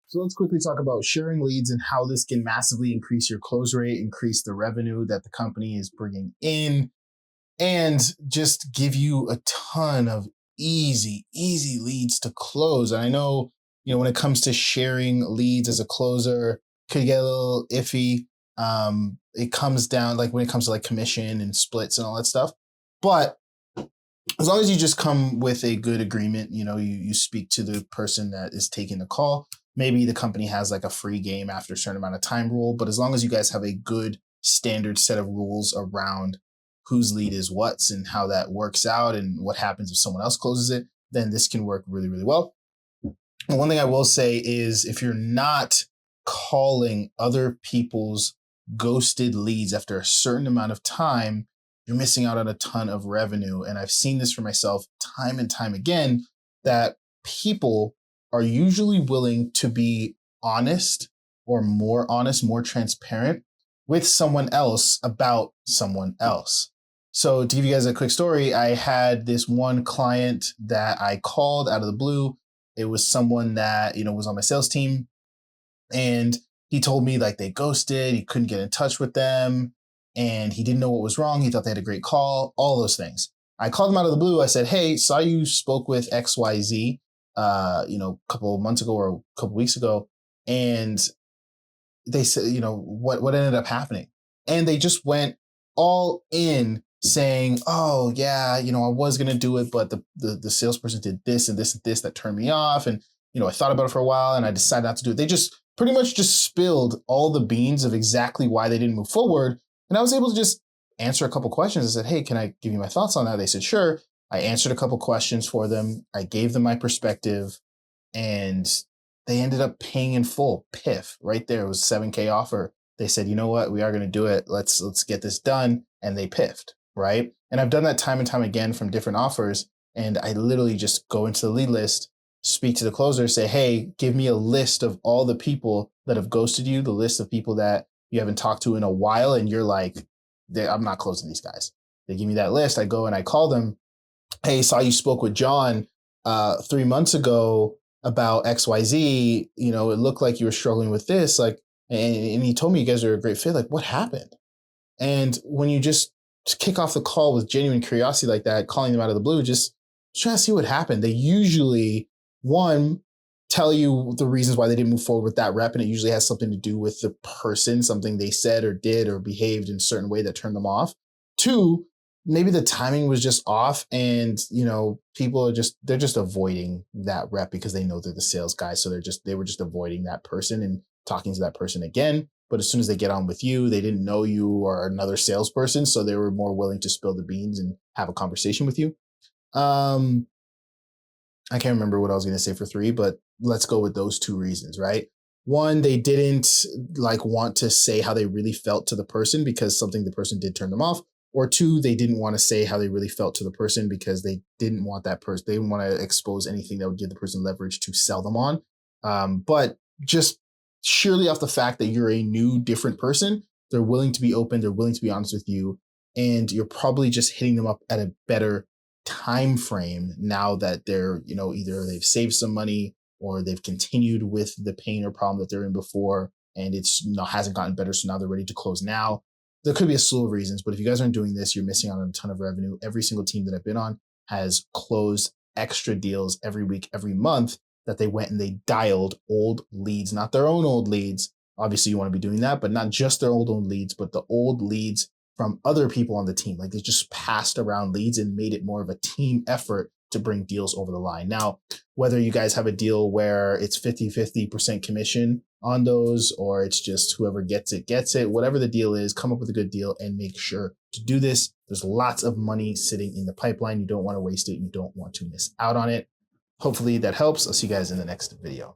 So let's quickly talk about sharing leads and how this can massively increase your close rate, increase the revenue that the company is bringing in, and just give you a ton of easy leads to close. And I know, when it comes to sharing leads as a closer, could get a little iffy. It comes down like when it comes to like commission and splits and all that stuff. But as long as you just come with a good agreement, you speak to the person that is taking the call. Maybe the company has like a free game after a certain amount of time rule, but as long as you guys have a good standard set of rules around whose lead is what's and how that works out and what happens if someone else closes it, then this can work really well. And one thing I will say is if you're not calling other people's ghosted leads after a certain amount of time, you're missing out on a ton of revenue. And I've seen this for myself time and time again, that people are usually willing to be honest or more honest, more transparent with someone else about someone else. So to give you guys a quick story, I had this one client that I called out of the blue. It was someone that, was on my sales team, and he told me like they ghosted, he couldn't get in touch with them, and he didn't know what was wrong. He thought they had a great call, all those things. I called him out of the blue. I said, hey, saw you spoke with XYZ, a couple of months ago or a couple of weeks ago. And they said, what ended up happening? And they just went all in saying, oh yeah, I was going to do it, but the salesperson did this and this and this that turned me off. And, I thought about it for a while and I decided not to do it. They just pretty much just spilled all the beans of exactly why they didn't move forward. And I was able to just answer a couple questions. I said, hey, can I give you my thoughts on that? They said, sure. I answered a couple questions for them. I gave them my perspective, and they ended up paying in full. Piff, right there. It was $7,000 offer. They said, you know what? We are going to do it. Let's get this done. And they piffed, right? And I've done that time and time again from different offers. And I literally just go into the lead list, speak to the closer, say, hey, give me a list of all the people that have ghosted you, the list of people that you haven't talked to in a while. And you're like, I'm not closing these guys. They give me that list. I go and I call them. Hey, saw you spoke with John 3 months ago about XYZ. It looked like you were struggling with this. Like, and he told me you guys are a great fit. Like, what happened? And when you just kick off the call with genuine curiosity like that, calling them out of the blue, just try to see what happened. They usually, one, tell you the reasons why they didn't move forward with that rep. And it usually has something to do with the person, something they said or did or behaved in a certain way that turned them off. Two, maybe the timing was just off, and people are they're just avoiding that rep because they know they're the sales guy. So they were just avoiding that person and talking to that person again. But as soon as they get on with you, they didn't know you or another salesperson, so they were more willing to spill the beans and have a conversation with you. I can't remember what I was going to say for three, but let's go with those two reasons, right? One, they didn't want to say how they really felt to the person because something the person did turn them off. Or two, they didn't want to say how they really felt to the person because they didn't want that person. They didn't want to expose anything that would give the person leverage to sell them on. But just surely off the fact that you're a new, different person, they're willing to be open. They're willing to be honest with you. And you're probably just hitting them up at a better time frame now that they're, either they've saved some money or they've continued with the pain or problem that they're in before, and it's hasn't gotten better. So now they're ready to close now. There could be a slew of reasons, but if you guys aren't doing this, you're missing out on a ton of revenue. Every single team that I've been on has closed extra deals every week, every month that they went and they dialed old leads, not their own old leads. Obviously, you want to be doing that, but not just their old leads, but the old leads from other people on the team. Like they just passed around leads and made it more of a team effort to bring deals over the line. Now, whether you guys have a deal where it's 50% commission on those, or it's just whoever gets it, whatever the deal is, come up with a good deal and make sure to do this. There's lots of money sitting in the pipeline. You don't want to waste it. You don't want to miss out on it. Hopefully that helps. I'll see you guys in the next video.